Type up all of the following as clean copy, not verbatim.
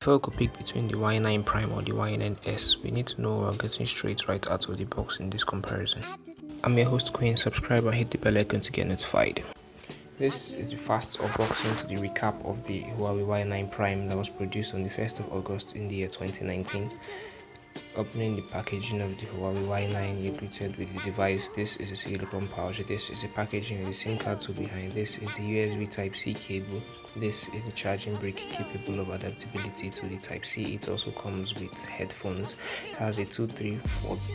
Before we could pick between the Y9 Prime or the Y9s, we need to know we're getting straight right out of the box in this comparison. I'm your host Queen, subscribe and hit the bell icon to get notified. This is the fast unboxing to the recap of the Huawei Y9 Prime that was produced on the 1st of August in the year 2019. Opening the packaging of the Huawei Y9, you're greeted with the device. This is a silicone pouch. This is the packaging with the SIM card tool behind. This is the USB Type-C cable. This is the charging brick capable of adaptability to the Type-C. It also comes with headphones. It has a 2340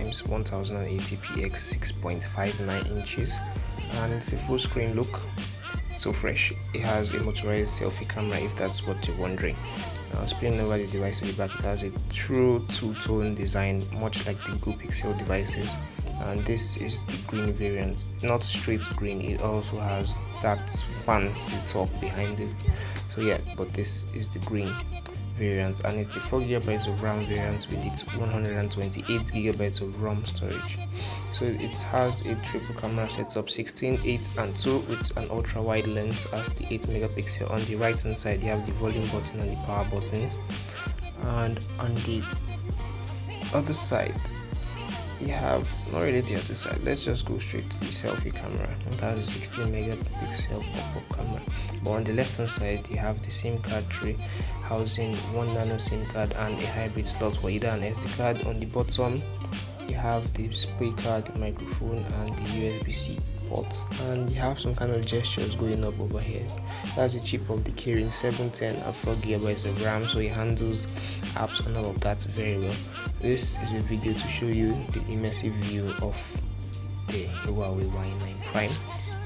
x 1080p x 6.59 inches, and it's a full screen look. So fresh. It has a motorized selfie camera if that's what you're wondering. Now, spinning over the device to the back, it has a true two-tone design, much like the Go Pixel devices. And this is the green variant, not straight green. It also has that fancy top behind it. So yeah, but this is the green variant, and it's the 4GB of RAM variant with its 128GB of ROM storage. So it has a triple camera setup, 16, 8 and 2, with an ultra wide lens as the 8 megapixel. On the right hand side you have the volume button and the power buttons, and on the other side you have, not really the other side, let's just go straight to the selfie camera. It has a 16 megapixel pop-up camera, but on the left hand side you have the SIM card tray housing one nano SIM card and a hybrid slot for either an SD card. On the bottom you have the speaker, the microphone and the USB-C ports, and you have some kind of gestures going up over here. That's the chip of the Kirin 710 and 4GB of RAM, so it handles apps and all of that very well. This is a video to show you the immersive view of the Huawei Y9 Prime.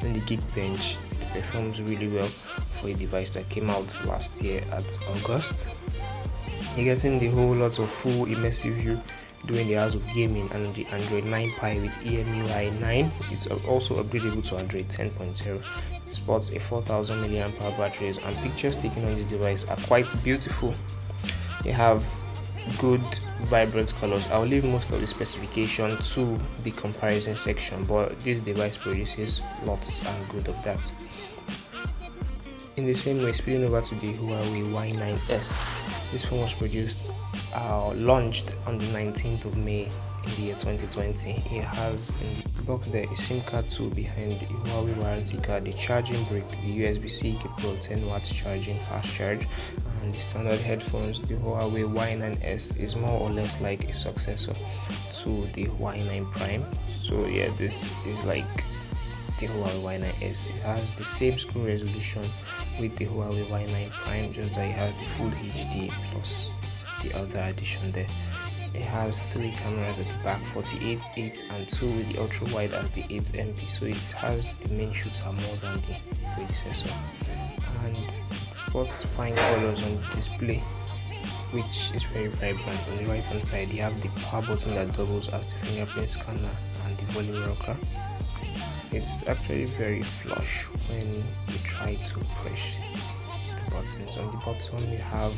And the Geekbench, it performs really well for a device that came out last year at August. You're getting the whole lot of full immersive view during the hours of gaming, and the Android 9 Pie with EMUI 9. It's also upgradable to Android 10.0. It sports a 4000 mAh batteries, and pictures taken on this device are quite beautiful. They have good vibrant colors. I'll leave most of the specification to the comparison section, but this device produces lots and good of that. In the same way, spilling over to the Huawei Y9s, this phone was launched on the 19th of May in the year 2020. It has in the box there a SIM card tool behind, the Huawei warranty card, the charging brick, the USB-C capable of 10 watts charging, fast charge, and the standard headphones. The Huawei Y9s is more or less like a successor to the Y9 Prime. So yeah, this is like the Huawei Y9s. It has the same screen resolution with the Huawei Y9 Prime, just that it has the full HD plus the other addition there. It has 3 cameras at the back, 48, 8 and 2, with the ultra wide as the 8MP. So it has the main shooter more than the predecessor, and it sports fine colors on the display, which is very vibrant. On the right hand side you have the power button that doubles as the fingerprint scanner and the volume rocker. It's actually very flush when you try to press the buttons. On the bottom you have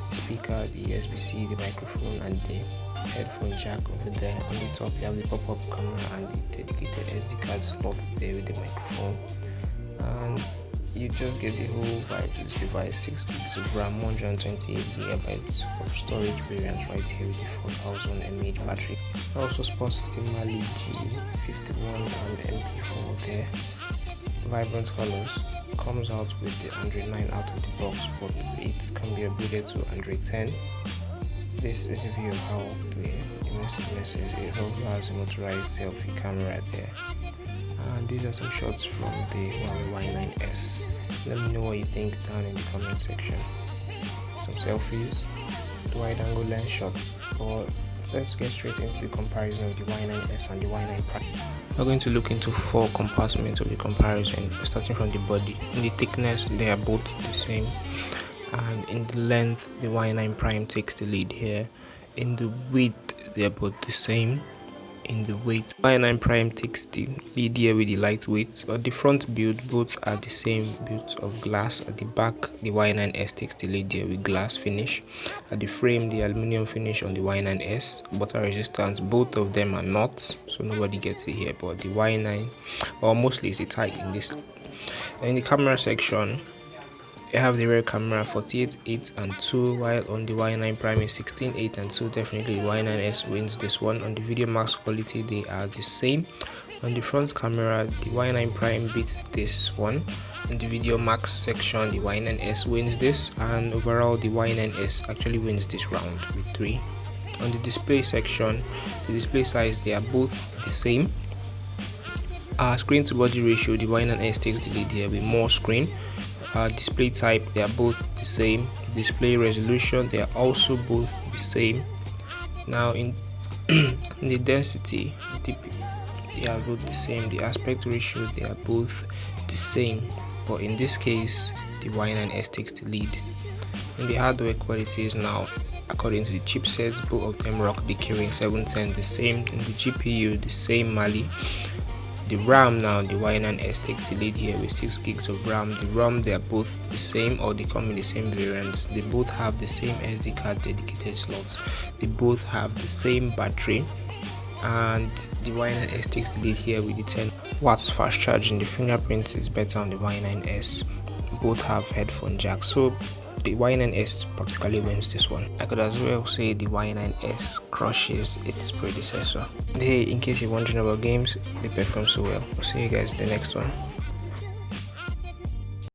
the speaker, the USB-C, the microphone and the headphone jack over there. On the top you have the pop-up camera and the dedicated SD card slot there with the microphone, and you just get the whole vibe to this device. 6 gigs of RAM, 128GB of storage variant right here with the 4000 mAh battery. It also sports the Mali G51 and MP4 there. Vibrant colors. Comes out with the Android 9 out of the box, but it can be upgraded to Android 10. This is a view of how the immersiveness is. It also has a motorized selfie camera there. And these are some shots from the Huawei Y9s. Let me know what you think down in the comment section. Some selfies, wide angle lens shots, but let's get straight into the comparison of the Y9s and the Y9 Prime. We're going to look into 4 compartments of the comparison, starting from the body. In the thickness, they are both the same, and in the length, the Y9 Prime takes the lead here. In the width, they are both the same. In the weight, Y9 Prime takes the lead here with the lightweight, but the front build, both are the same build of glass. At the back, the Y9s takes the lead here with glass finish. At the frame, the aluminum finish on the Y9s, water resistant. Both of them are not, so nobody gets it here, but the Y9, or mostly, is a tie in this. In the camera section, You have the rear camera 48:8 and 2, while on the Y9 Prime is 16:8 and 2. Definitely the Y9s wins this one. On the video max quality, they are the same. On the front camera, the Y9 Prime beats this one. In the video max section, the Y9s wins this, and overall the Y9s actually wins this round with 3. On the display section, the display size, they are both the same. Screen to body ratio, the Y9s takes the lead here with more screen. Display type, they are both the same. Display resolution, they are also both the same. Now in the density, they are both the same. The aspect ratio, they are both the same, but in this case the Y9s takes the lead. In the hardware qualities now, according to the chipsets, both of them rock the Kirin 710 the same. In the GPU, the same Mali. The RAM now, the Y9s takes the lead here with 6 gigs of RAM. The ROM, they are both the same, or they come in the same variants. They both have the same SD card dedicated slots. They both have the same battery, and the Y9s takes the lead here with the 10 watts fast charging. The fingerprint is better on the Y9s. Both have headphone jack, so the Y9s practically wins this one. I could as well say the Y9s crushes its predecessor. Hey, in case you're wondering about games, they perform so well. I'll see you guys in the next one.